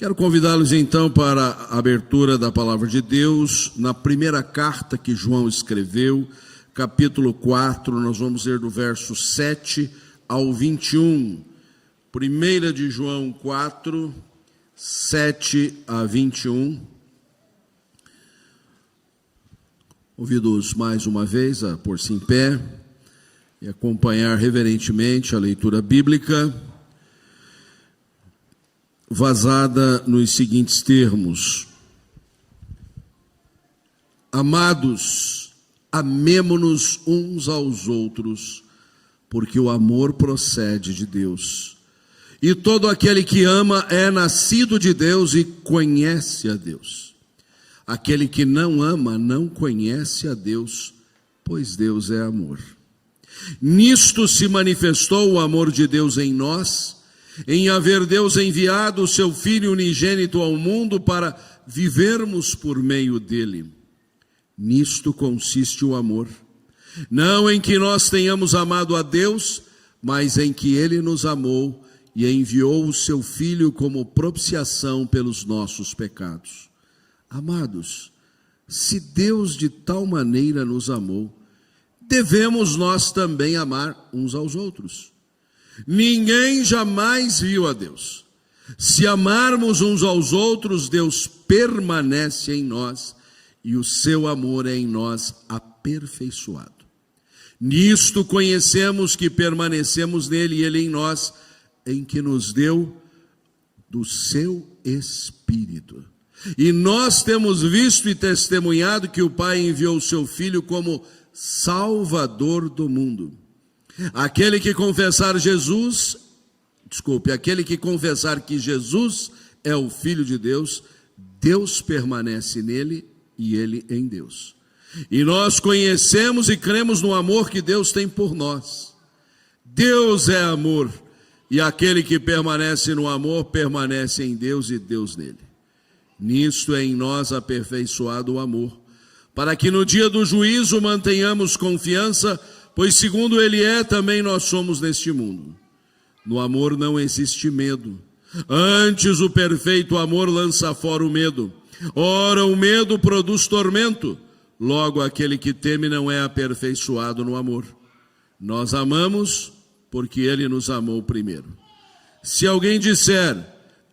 Quero convidá-los então para a abertura da palavra de Deus, na primeira carta que João escreveu, capítulo 4, nós vamos ler do verso 7 ao 21. 1 de João 4, 7 a 21. Convido-os mais uma vez a pôr-se em pé e acompanhar reverentemente a leitura bíblica, vazada nos seguintes termos: Amados, amemo-nos uns aos outros, porque o amor procede de Deus. E todo aquele que ama é nascido de Deus e conhece a Deus. Aquele que não ama não conhece a Deus, pois Deus é amor. Nisto se manifestou o amor de Deus em nós, em haver Deus enviado o seu Filho unigênito ao mundo para vivermos por meio dele. Nisto consiste o amor, não em que nós tenhamos amado a Deus, mas em que ele nos amou e enviou o seu Filho como propiciação pelos nossos pecados. Amados, se Deus de tal maneira nos amou, devemos nós também amar uns aos outros. Ninguém jamais viu a Deus. Se amarmos uns aos outros, Deus permanece em nós e o seu amor é em nós aperfeiçoado. Nisto conhecemos que permanecemos nele e ele em nós, em que nos deu do seu Espírito. E nós temos visto e testemunhado que o Pai enviou o seu Filho como Salvador do mundo. Aquele que confessar que Jesus é o Filho de Deus, Deus permanece nele e ele em Deus. E nós conhecemos e cremos no amor que Deus tem por nós. Deus é amor, e aquele que permanece no amor permanece em Deus e Deus nele. Nisto é em nós aperfeiçoado o amor, para que no dia do juízo mantenhamos confiança, pois segundo ele é, também nós somos neste mundo. No amor não existe medo, antes o perfeito amor lança fora o medo. Ora, o medo produz tormento, logo aquele que teme não é aperfeiçoado no amor. Nós amamos porque ele nos amou primeiro. Se alguém disser,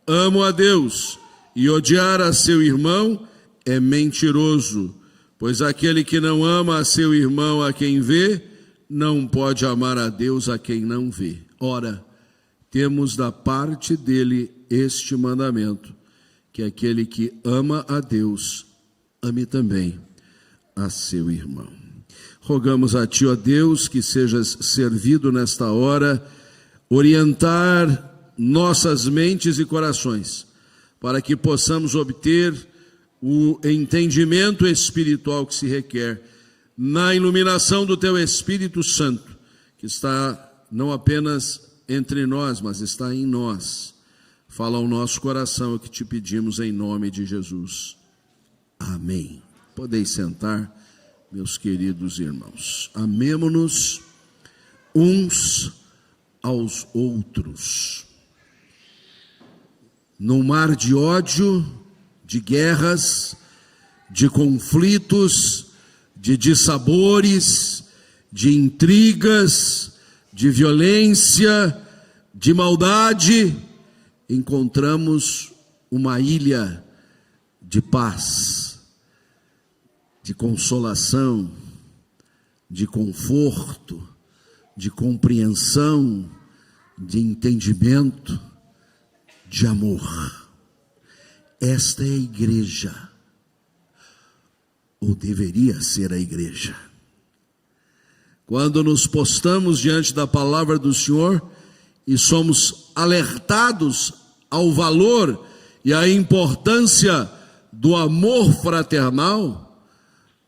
amo a Deus, e odiar a seu irmão, é mentiroso, pois aquele que não ama a seu irmão a quem vê, não pode amar a Deus a quem não vê. Ora, temos da parte dele este mandamento, que aquele que ama a Deus, ame também a seu irmão. Rogamos a ti, ó Deus, que sejas servido nesta hora, orientar nossas mentes e corações, para que possamos obter o entendimento espiritual que se requer, na iluminação do teu Espírito Santo, que está não apenas entre nós, mas está em nós. Fala ao nosso coração, é o que te pedimos em nome de Jesus. Amém. Podeis sentar, meus queridos irmãos. Amemo-nos uns aos outros. No mar de ódio, de guerras, de conflitos, de dissabores, de intrigas, de violência, de maldade, encontramos uma ilha de paz, de consolação, de conforto, de compreensão, de entendimento, de amor. Esta é a igreja, ou deveria ser a igreja. Quando nos postamos diante da palavra do Senhor e somos alertados ao valor e à importância do amor fraternal,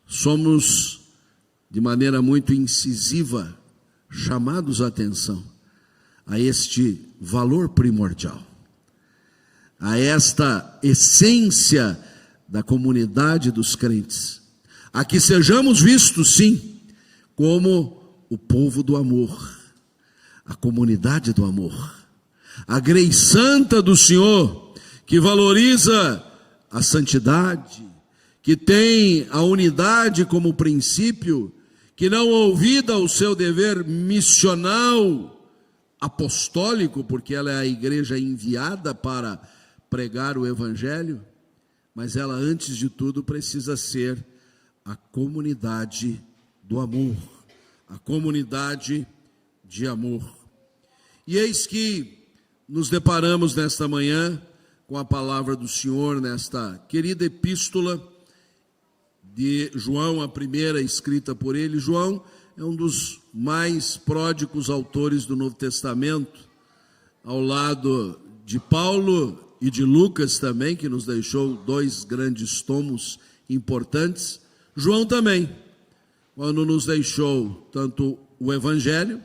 somos, de maneira muito incisiva, chamados a atenção a este valor primordial, a esta essência da comunidade dos crentes, a que sejamos vistos, sim, como o povo do amor, a comunidade do amor, a Grei Santa do Senhor, que valoriza a santidade, que tem a unidade como princípio, que não olvida o seu dever missional, apostólico, porque ela é a igreja enviada para pregar o evangelho, mas ela, antes de tudo, precisa ser a comunidade do amor, a comunidade de amor. E eis que nos deparamos nesta manhã com a palavra do Senhor, nesta querida epístola de João, a primeira escrita por ele. João é um dos mais pródigos autores do Novo Testamento, ao lado de Paulo e de Lucas também, que nos deixou 2 grandes tomos importantes. João também, quando nos deixou tanto o Evangelho,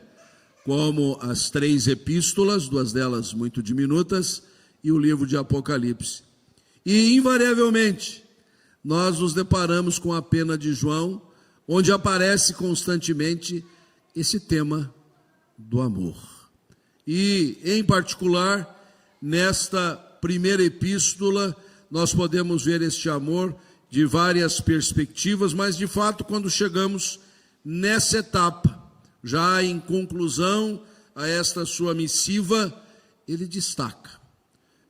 como as 3 epístolas, 2 delas muito diminutas, e o livro de Apocalipse. E invariavelmente, nós nos deparamos com a pena de João, onde aparece constantemente esse tema do amor. E, em particular, nesta primeira epístola, nós podemos ver este amor de várias perspectivas, mas, de fato, quando chegamos nessa etapa, já em conclusão a esta sua missiva, ele destaca.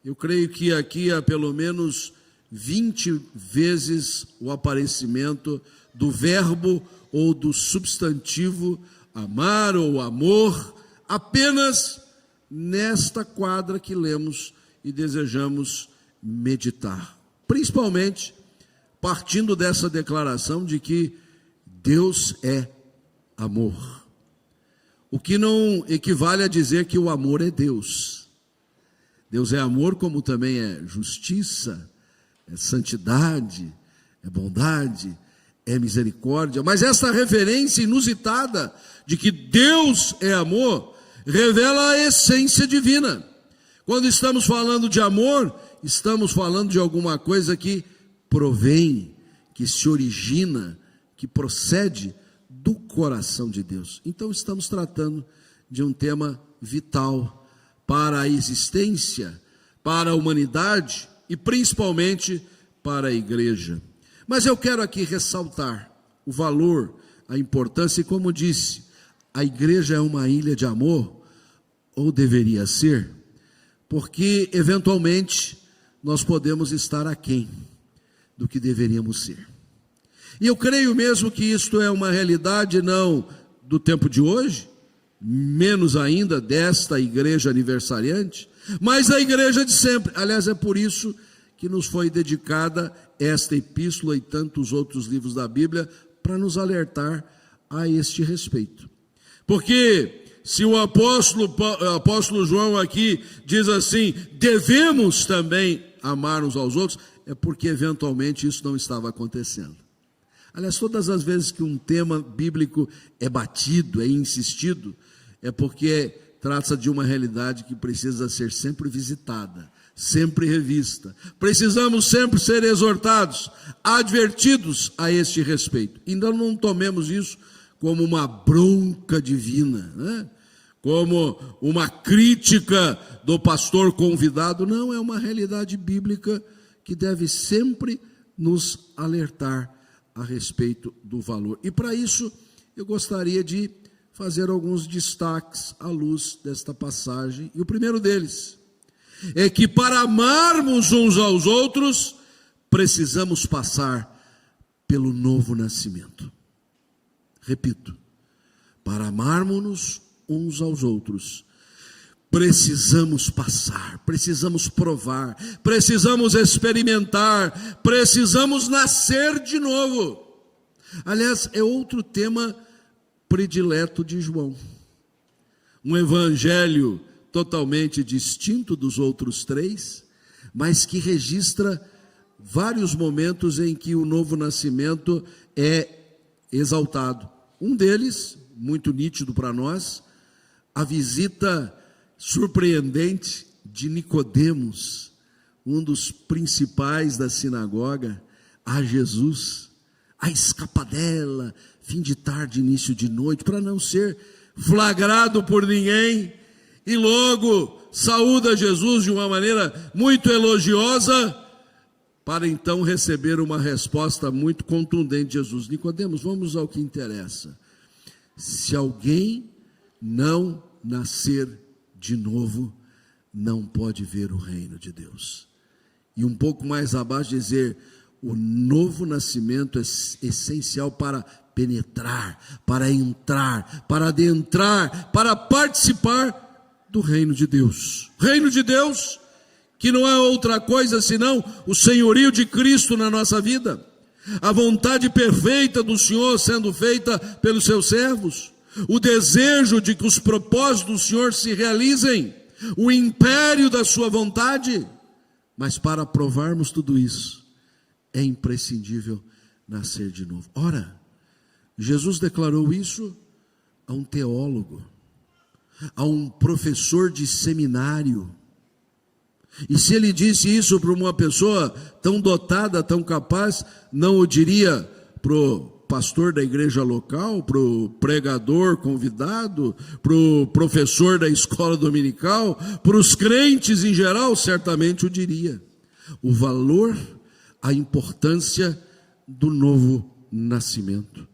Eu creio que aqui há pelo menos 20 vezes o aparecimento do verbo ou do substantivo amar ou amor, apenas nesta quadra que lemos e desejamos meditar. Principalmente partindo dessa declaração de que Deus é amor. O que não equivale a dizer que o amor é Deus. Deus é amor, como também é justiça, é santidade, é bondade, é misericórdia. Mas essa referência inusitada de que Deus é amor, revela a essência divina. Quando estamos falando de amor, estamos falando de alguma coisa que provém, que se origina, que procede do coração de Deus. Então estamos tratando de um tema vital para a existência, para a humanidade e principalmente para a igreja. Mas eu quero aqui ressaltar o valor, a importância, e como disse, a igreja é uma ilha de amor, ou deveria ser, porque eventualmente nós podemos estar aquém do que deveríamos ser. E eu creio mesmo que isto é uma realidade não do tempo de hoje, menos ainda desta igreja aniversariante, mas da igreja de sempre. Aliás, é por isso que nos foi dedicada esta epístola e tantos outros livros da Bíblia, para nos alertar a este respeito. Porque se o apóstolo João aqui diz assim, devemos também amar uns aos outros, é porque eventualmente isso não estava acontecendo. Aliás, todas as vezes que um tema bíblico é batido, é insistido, é porque trata-se de uma realidade que precisa ser sempre visitada, sempre revista. Precisamos sempre ser exortados, advertidos a este respeito. Ainda não tomemos isso como uma bronca divina, né? Como uma crítica do pastor convidado. Não, é uma realidade bíblica que deve sempre nos alertar a respeito do valor. E para isso, eu gostaria de fazer alguns destaques à luz desta passagem. E o primeiro deles é que para amarmos uns aos outros, precisamos passar pelo novo nascimento. Repito, para amarmos uns aos outros, precisamos passar, precisamos provar, precisamos experimentar, precisamos nascer de novo. Aliás, é outro tema predileto de João. Um evangelho totalmente distinto dos outros 3, mas que registra vários momentos em que o novo nascimento é exaltado. Um deles, muito nítido para nós, a visita surpreendente de Nicodemos, um dos principais da sinagoga, a Jesus, a escapadela, fim de tarde, início de noite, para não ser flagrado por ninguém, e logo saúda Jesus de uma maneira muito elogiosa, para então receber uma resposta muito contundente de Jesus. Nicodemos, vamos ao que interessa. Se alguém não nascer de novo, não pode ver o reino de Deus. E um pouco mais abaixo dizer, o novo nascimento é essencial para penetrar, para entrar, para adentrar, para participar do reino de Deus. Reino de Deus, que não é outra coisa senão o senhorio de Cristo na nossa vida, a vontade perfeita do Senhor sendo feita pelos seus servos, o desejo de que os propósitos do Senhor se realizem, o império da sua vontade. Mas para provarmos tudo isso, é imprescindível nascer de novo. Ora, Jesus declarou isso a um teólogo, a um professor de seminário. E se ele disse isso para uma pessoa tão dotada, tão capaz, não o diria para o pastor da igreja local, para o pregador convidado, para o professor da escola dominical, para os crentes em geral, certamente o diria. O valor, a importância do novo nascimento.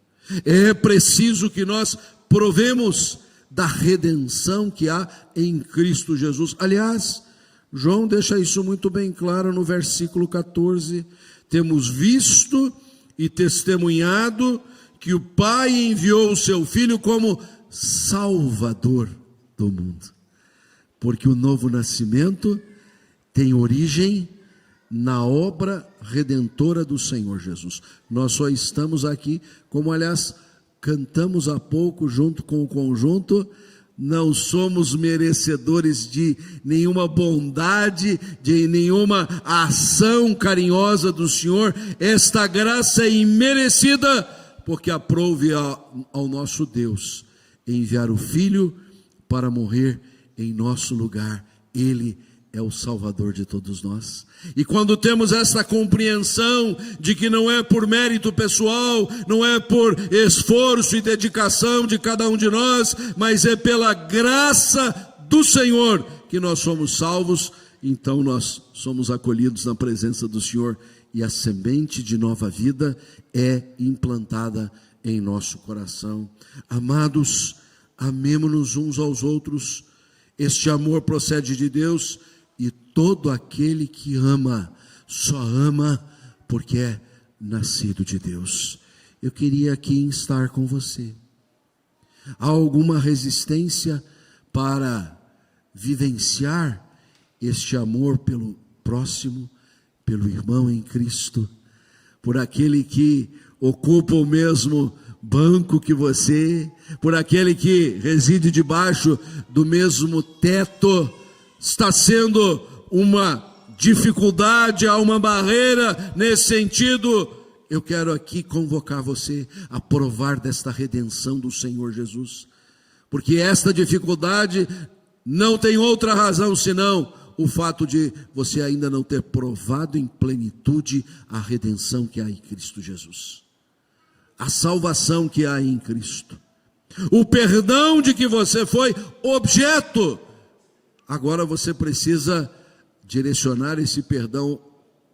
É preciso que nós provemos da redenção que há em Cristo Jesus. Aliás, João deixa isso muito bem claro no versículo 14. Temos visto e testemunhado que o Pai enviou o seu Filho como Salvador do mundo. Porque o novo nascimento tem origem na obra redentora do Senhor Jesus. Nós só estamos aqui, como aliás cantamos há pouco junto com o conjunto, não somos merecedores de nenhuma bondade, de nenhuma ação carinhosa do Senhor. Esta graça é imerecida, porque aprouve ao nosso Deus enviar o Filho para morrer em nosso lugar. Ele é o Salvador de todos nós. E quando temos essa compreensão de que não é por mérito pessoal, não é por esforço e dedicação de cada um de nós, mas é pela graça do Senhor que nós somos salvos, então nós somos acolhidos na presença do Senhor e a semente de nova vida é implantada em nosso coração. Amados, amemo-nos uns aos outros. Este amor procede de Deus. E todo aquele que ama, só ama porque é nascido de Deus. Eu queria aqui estar com você. Há alguma resistência para vivenciar este amor pelo próximo, pelo irmão em Cristo, por aquele que ocupa o mesmo banco que você, por aquele que reside debaixo do mesmo teto? Está sendo uma dificuldade, há uma barreira nesse sentido. Eu quero aqui convocar você a provar desta redenção do Senhor Jesus, porque esta dificuldade não tem outra razão senão o fato de você ainda não ter provado em plenitude a redenção que há em Cristo Jesus, a salvação que há em Cristo, o perdão de que você foi objeto. Agora você precisa direcionar esse perdão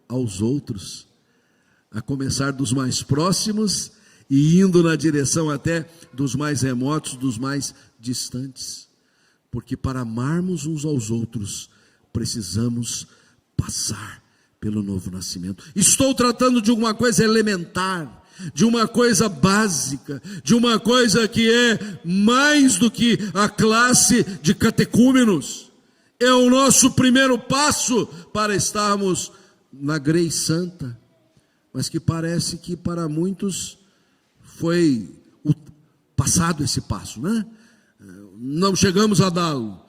aos outros, a começar dos mais próximos e indo na direção até dos mais remotos, dos mais distantes. Porque para amarmos uns aos outros, precisamos passar pelo novo nascimento. Estou tratando de uma coisa elementar, de uma coisa básica, de uma coisa que é mais do que a classe de catecúmenos. É o nosso primeiro passo para estarmos na Grei Santa, mas que parece que para muitos foi passado esse passo, né? Não chegamos a dá-lo.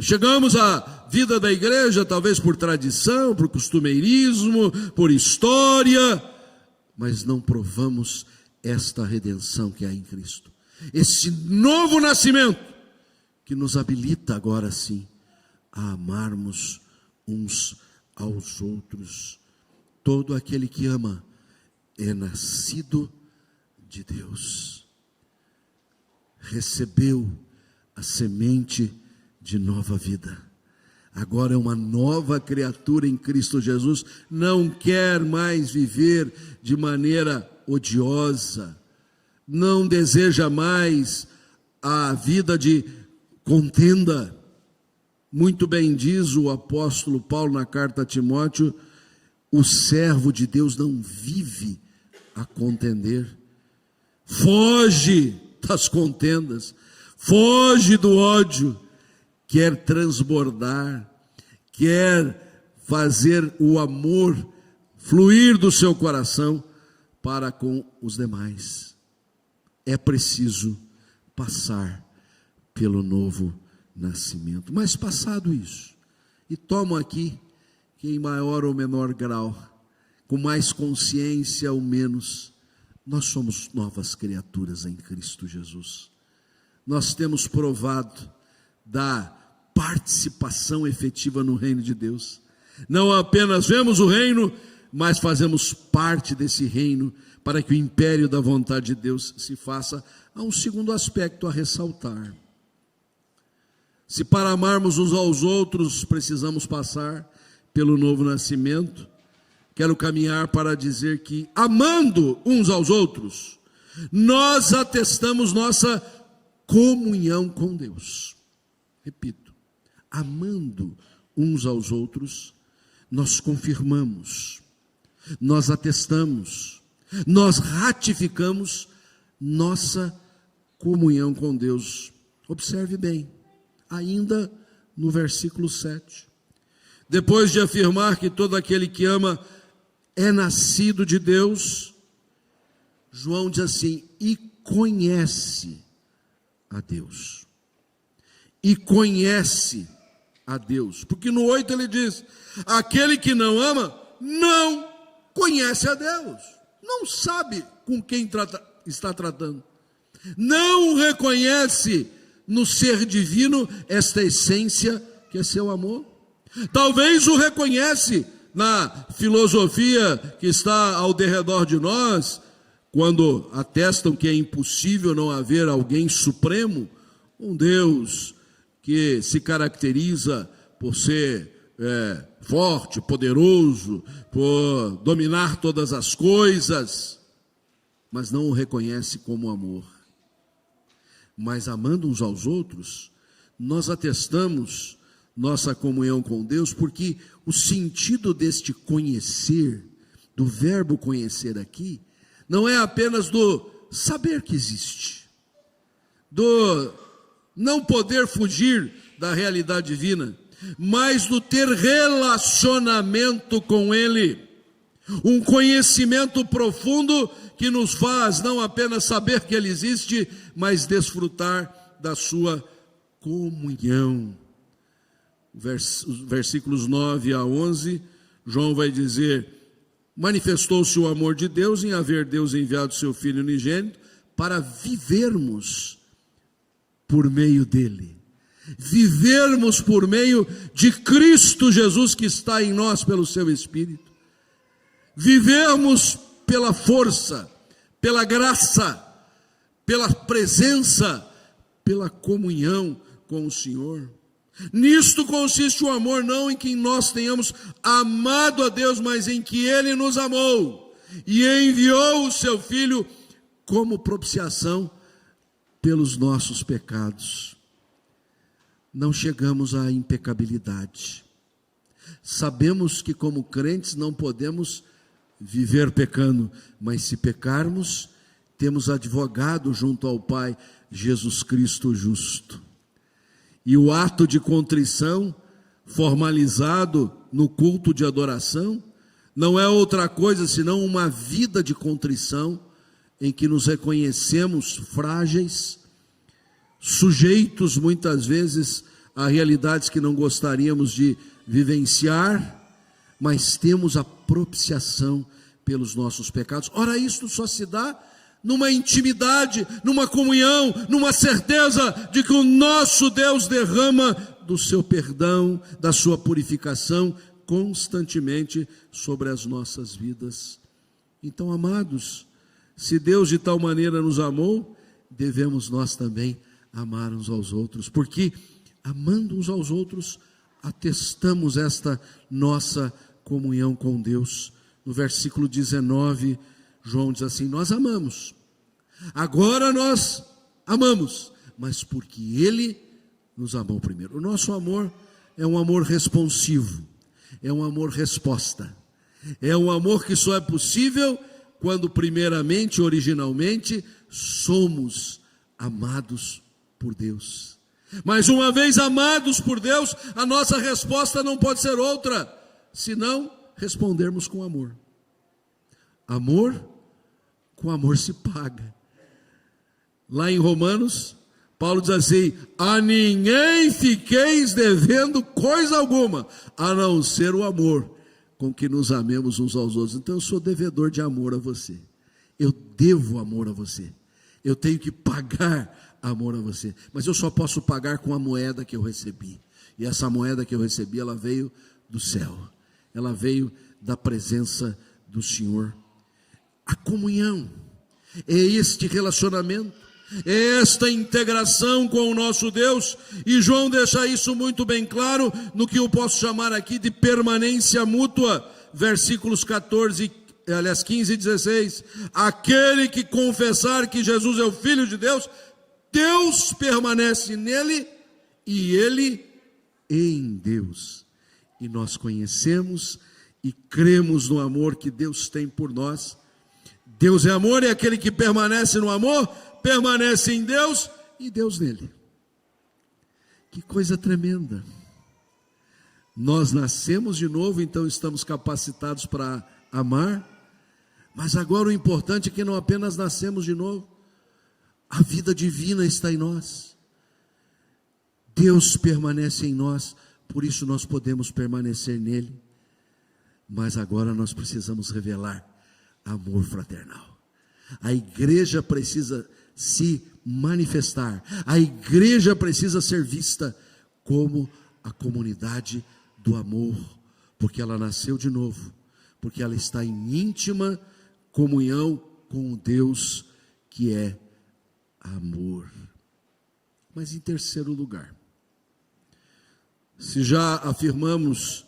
Chegamos à vida da igreja, talvez por tradição, por costumeirismo, por história, mas não provamos esta redenção que há em Cristo. Esse novo nascimento que nos habilita agora sim a amarmos uns aos outros. Todo aquele que ama é nascido de Deus, recebeu a semente de nova vida. Agora é uma nova criatura em Cristo Jesus, não quer mais viver de maneira odiosa, não deseja mais a vida de contenda. Muito bem diz o apóstolo Paulo na carta a Timóteo: o servo de Deus não vive a contender. Foge das contendas, foge do ódio, quer transbordar, quer fazer o amor fluir do seu coração para com os demais. É preciso passar pelo novo nascimento. Mas passado isso, e tomo aqui que em maior ou menor grau, com mais consciência ou menos, nós somos novas criaturas em Cristo Jesus. Nós temos provado da participação efetiva no reino de Deus. Não apenas vemos o reino, mas fazemos parte desse reino para que o império da vontade de Deus se faça. Há um segundo aspecto a ressaltar. Se para amarmos uns aos outros precisamos passar pelo novo nascimento, quero caminhar para dizer que, amando uns aos outros, nós atestamos nossa comunhão com Deus. Repito, amando uns aos outros, nós confirmamos, nós atestamos, nós ratificamos nossa comunhão com Deus. Observe bem, ainda no versículo 7. Depois de afirmar que todo aquele que ama é nascido de Deus, João diz assim: e conhece a Deus. E conhece a Deus. Porque no 8 ele diz: aquele que não ama, não conhece a Deus. Não sabe com quem está tratando. Não reconhece no ser divino esta essência que é seu amor. Talvez o reconhece na filosofia que está ao derredor de nós, quando atestam que é impossível não haver alguém supremo, um Deus que se caracteriza por ser forte, poderoso, por dominar todas as coisas, mas não o reconhece como amor. Mas amando uns aos outros, nós atestamos nossa comunhão com Deus, porque o sentido deste conhecer, do verbo conhecer aqui, não é apenas do saber que existe, do não poder fugir da realidade divina, mas do ter relacionamento com Ele, um conhecimento profundo que nos faz não apenas saber que Ele existe, mas desfrutar da sua comunhão. Versículos 9 a 11, João vai dizer: manifestou-se o amor de Deus em haver Deus enviado seu Filho unigênito para vivermos por meio dele, vivermos por meio de Cristo Jesus que está em nós pelo seu Espírito, vivermos pela força, pela graça, pela presença, pela comunhão com o Senhor. Nisto consiste o amor, não em que nós tenhamos amado a Deus, mas em que Ele nos amou e enviou o seu Filho como propiciação pelos nossos pecados. Não chegamos à impecabilidade. Sabemos que como crentes não podemos viver pecando, mas se pecarmos, temos advogado junto ao Pai, Jesus Cristo justo. E o ato de contrição, formalizado no culto de adoração, não é outra coisa senão uma vida de contrição, em que nos reconhecemos frágeis, sujeitos muitas vezes a realidades que não gostaríamos de vivenciar, mas temos a propiciação pelos nossos pecados. Ora, isto só se dá numa intimidade, numa comunhão, numa certeza de que o nosso Deus derrama do seu perdão, da sua purificação constantemente sobre as nossas vidas. Então, amados, se Deus de tal maneira nos amou, devemos nós também amar uns aos outros, porque amando uns aos outros, atestamos esta nossa comunhão com Deus. No versículo 19, João diz assim: nós amamos, agora nós amamos, mas porque Ele nos amou primeiro. O nosso amor é um amor responsivo, é um amor resposta, é um amor que só é possível quando primeiramente, originalmente, somos amados por Deus. Mas uma vez amados por Deus, a nossa resposta não pode ser outra, senão respondermos com amor. Amor, com amor se paga. Lá em Romanos, Paulo diz assim: a ninguém fiqueis devendo coisa alguma, a não ser o amor com que nos amemos uns aos outros. Então eu sou devedor de amor a você, eu devo amor a você, eu tenho que pagar amor a você, mas eu só posso pagar com a moeda que eu recebi, e essa moeda que eu recebi, ela veio do céu, ela veio da presença do Senhor. A comunhão é este relacionamento, é esta integração com o nosso Deus, e João deixa isso muito bem claro no que eu posso chamar aqui de permanência mútua, versículos 15 e 16, aquele que confessar que Jesus é o Filho de Deus, Deus permanece nele e ele em Deus, e nós conhecemos e cremos no amor que Deus tem por nós. Deus é amor, e aquele que permanece no amor, permanece em Deus e Deus nele. Que coisa tremenda! Nós nascemos de novo, então estamos capacitados para amar, mas agora o importante é que não apenas nascemos de novo, a vida divina está em nós, Deus permanece em nós, por isso nós podemos permanecer nele, mas agora nós precisamos revelar amor fraternal. A igreja precisa se manifestar, a igreja precisa ser vista como a comunidade do amor, porque ela nasceu de novo, porque ela está em íntima comunhão com o Deus que é amor. Mas em terceiro lugar, se já afirmamos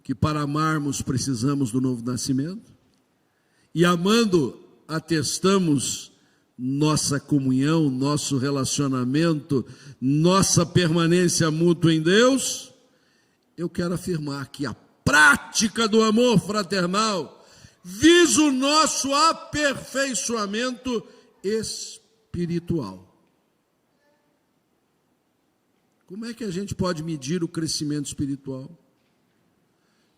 que para amarmos precisamos do novo nascimento, e amando atestamos nossa comunhão, nosso relacionamento, nossa permanência mútua em Deus, eu quero afirmar que a prática do amor fraternal visa o nosso aperfeiçoamento espiritual. Como é que a gente pode medir o crescimento espiritual?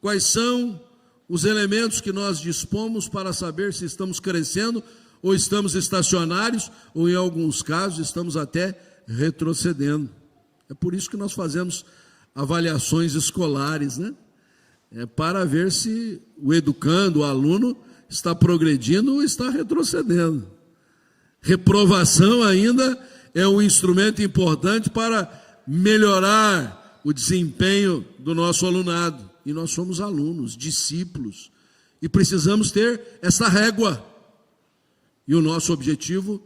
Quais são os elementos que nós dispomos para saber se estamos crescendo ou estamos estacionários, ou em alguns casos estamos até retrocedendo? É por isso que nós fazemos avaliações escolares, né? Para ver se o educando, o aluno, está progredindo ou está retrocedendo. Reprovação ainda é um instrumento importante para melhorar o desempenho do nosso alunado. E nós somos alunos, discípulos, e precisamos ter essa régua. E o nosso objetivo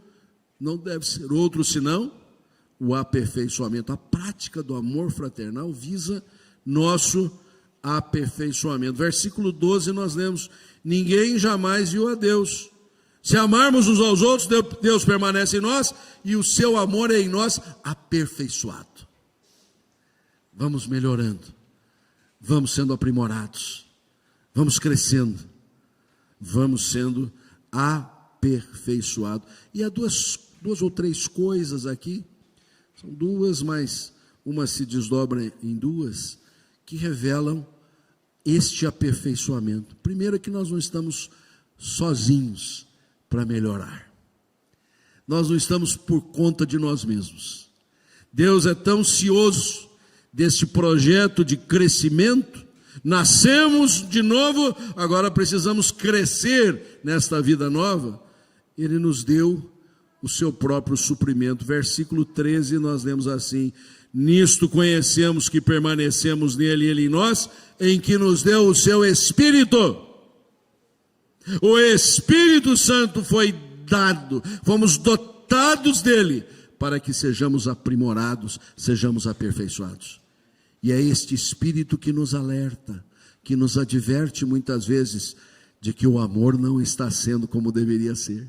não deve ser outro senão o aperfeiçoamento. A prática do amor fraternal visa nosso aperfeiçoamento. Versículo 12 nós lemos: ninguém jamais viu a Deus. Se amarmos uns aos outros, Deus permanece em nós e o seu amor é em nós aperfeiçoado. Vamos melhorando, vamos sendo aprimorados, vamos crescendo, vamos sendo aperfeiçoados. E há duas ou três coisas aqui, são duas, mas uma se desdobra em duas, que revelam este aperfeiçoamento. Primeiro é que nós não estamos sozinhos para melhorar, nós não estamos por conta de nós mesmos. Deus é tão cioso deste projeto de crescimento, nascemos de novo, agora precisamos crescer nesta vida nova. Ele nos deu o seu próprio suprimento. Versículo 13 nós lemos assim: nisto conhecemos que permanecemos nele e ele em nós, em que nos deu o seu Espírito. O Espírito Santo foi dado, fomos dotados dele para que sejamos aprimorados, sejamos aperfeiçoados. E é este Espírito que nos alerta, que nos adverte muitas vezes de que o amor não está sendo como deveria ser,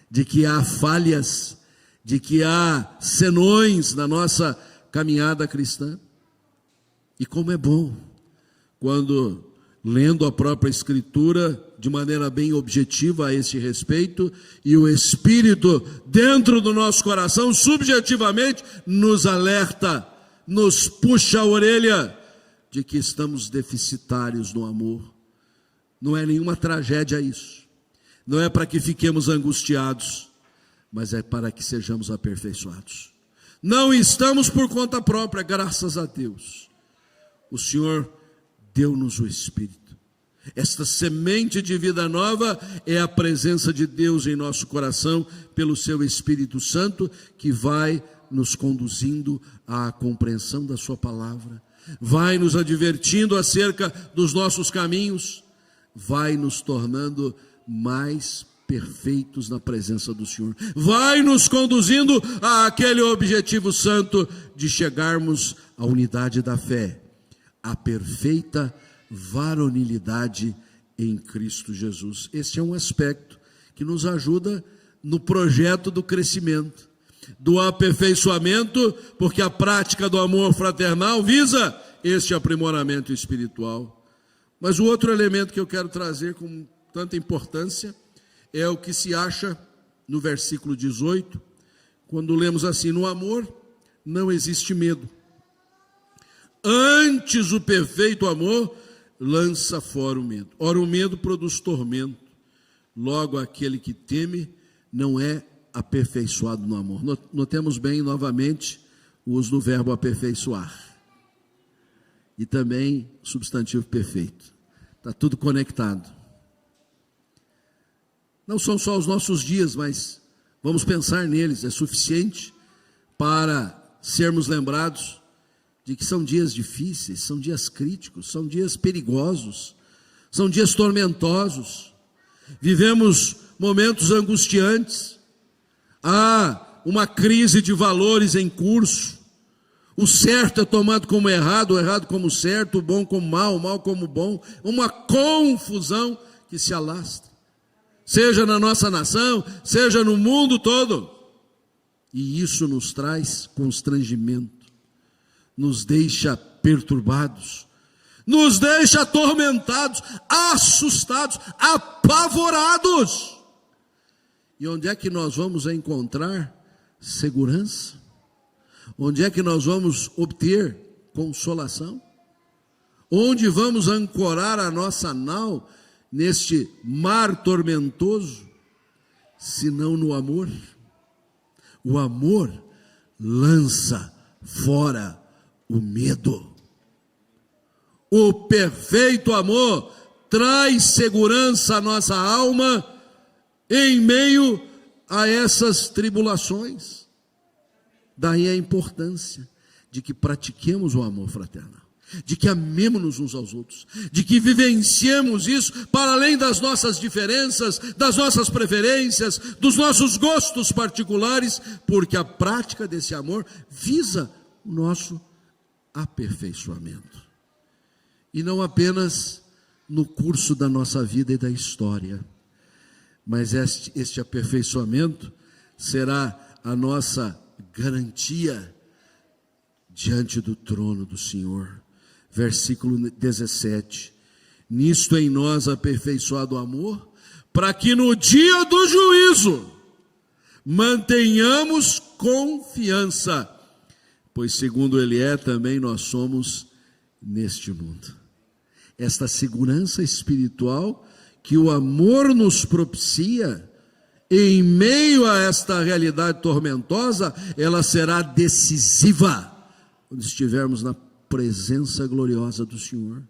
de que há falhas, de que há senões na nossa caminhada cristã. E como é bom quando, lendo a própria Escritura de maneira bem objetiva a esse respeito, e o Espírito dentro do nosso coração subjetivamente nos alerta, nos puxa a orelha de que estamos deficitários no amor. Não é nenhuma tragédia isso, não é para que fiquemos angustiados, mas é para que sejamos aperfeiçoados. Não estamos por conta própria, graças a Deus. O Senhor deu-nos o Espírito. Esta semente de vida nova é a presença de Deus em nosso coração, pelo seu Espírito Santo, que vai nos conduzindo à compreensão da sua palavra, vai nos advertindo acerca dos nossos caminhos, vai nos tornando mais perfeitos na presença do Senhor, vai nos conduzindo àquele objetivo santo de chegarmos à unidade da fé, à perfeita varonilidade em Cristo Jesus. Este é um aspecto que nos ajuda no projeto do crescimento, do aperfeiçoamento, porque a prática do amor fraternal visa este aprimoramento espiritual. Mas o outro elemento que eu quero trazer com tanta importância é o que se acha no versículo 18, quando lemos assim: no amor não existe medo. Antes o perfeito amor lança fora o medo. Ora, o medo produz tormento. Logo, aquele que teme não é aperfeiçoado no amor. Notemos bem novamente o uso do verbo aperfeiçoar. E também substantivo perfeito. Está tudo conectado. Não são só os nossos dias, mas vamos pensar neles. É suficiente para sermos lembrados de que são dias difíceis, são dias críticos, são dias perigosos, são dias tormentosos. Vivemos momentos angustiantes. Há uma crise de valores em curso. O certo é tomado como errado, o errado como certo, o bom como mal, o mal como bom. Uma confusão que se alastra, seja na nossa nação, seja no mundo todo. E isso nos traz constrangimento, nos deixa perturbados, nos deixa atormentados, assustados, apavorados. E onde é que nós vamos encontrar segurança? Onde é que nós vamos obter consolação? Onde vamos ancorar a nossa nau neste mar tormentoso, senão no amor? O amor lança fora o medo. O perfeito amor traz segurança à nossa alma em meio a essas tribulações. Daí a importância de que pratiquemos o amor fraternal, de que amemos-nos uns aos outros, de que vivenciemos isso para além das nossas diferenças, das nossas preferências, dos nossos gostos particulares, porque a prática desse amor visa o nosso aperfeiçoamento. E não apenas no curso da nossa vida e da história, mas este aperfeiçoamento será a nossa garantia diante do trono do Senhor. Versículo 17: nisto em nós aperfeiçoado o amor, para que no dia do juízo mantenhamos confiança, pois segundo Ele é, também nós somos neste mundo. Esta segurança espiritual que o amor nos propicia, em meio a esta realidade tormentosa, ela será decisiva quando estivermos na presença gloriosa do Senhor,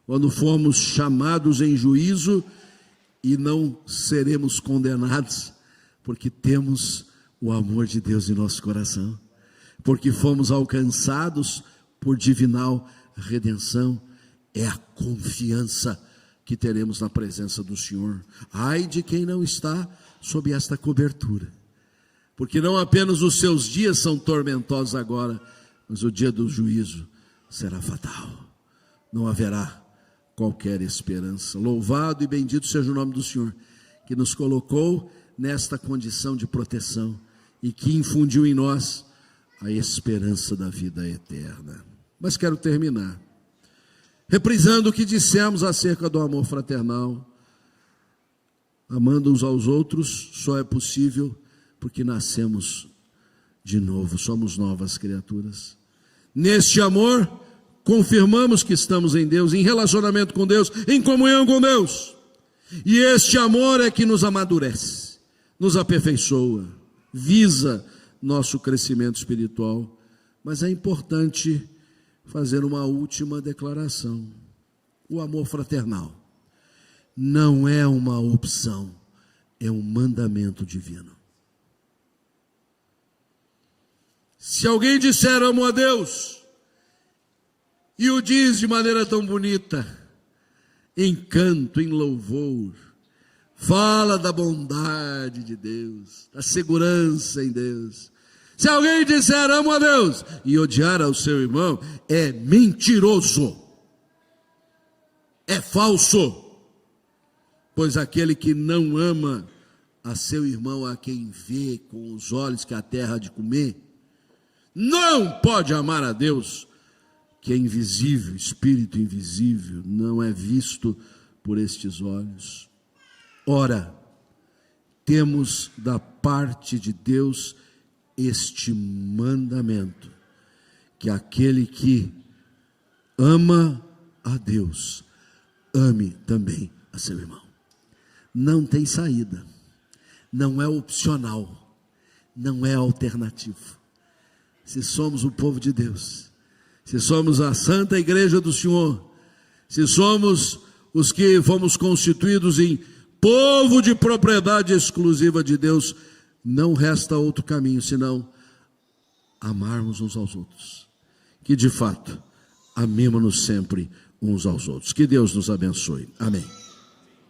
quando formos chamados em juízo e não seremos condenados, porque temos o amor de Deus em nosso coração, porque fomos alcançados por divinal redenção. É a confiança que teremos na presença do Senhor. Ai de quem não está sob esta cobertura. Porque não apenas os seus dias são tormentosos agora, mas o dia do juízo será fatal. Não haverá qualquer esperança. Louvado e bendito seja o nome do Senhor, que nos colocou nesta condição de proteção e que infundiu em nós a esperança da vida eterna. Mas quero terminar reprisando o que dissemos acerca do amor fraternal. Amando uns aos outros só é possível porque nascemos de novo, somos novas criaturas. Neste amor, confirmamos que estamos em Deus, em relacionamento com Deus, em comunhão com Deus. E este amor é que nos amadurece, nos aperfeiçoa, visa nosso crescimento espiritual. Mas é importante fazer uma última declaração. O amor fraternal não é uma opção, é um mandamento divino. Se alguém disser amo a Deus, e o diz de maneira tão bonita, em canto, em louvor, fala da bondade de Deus, da segurança em Deus. Se alguém disser amo a Deus e odiar ao seu irmão, é mentiroso, é falso, pois aquele que não ama a seu irmão, a quem vê com os olhos que a terra há de comer, não pode amar a Deus, que é invisível, espírito invisível, não é visto por estes olhos. Ora, temos da parte de Deus este mandamento, que aquele que ama a Deus, ame também a seu irmão. Não tem saída, não é opcional, não é alternativo. Se somos o povo de Deus, se somos a santa igreja do Senhor, se somos os que fomos constituídos em povo de propriedade exclusiva de Deus, não resta outro caminho senão amarmos uns aos outros. Que de fato, amemos-nos sempre uns aos outros. Que Deus nos abençoe. Amém.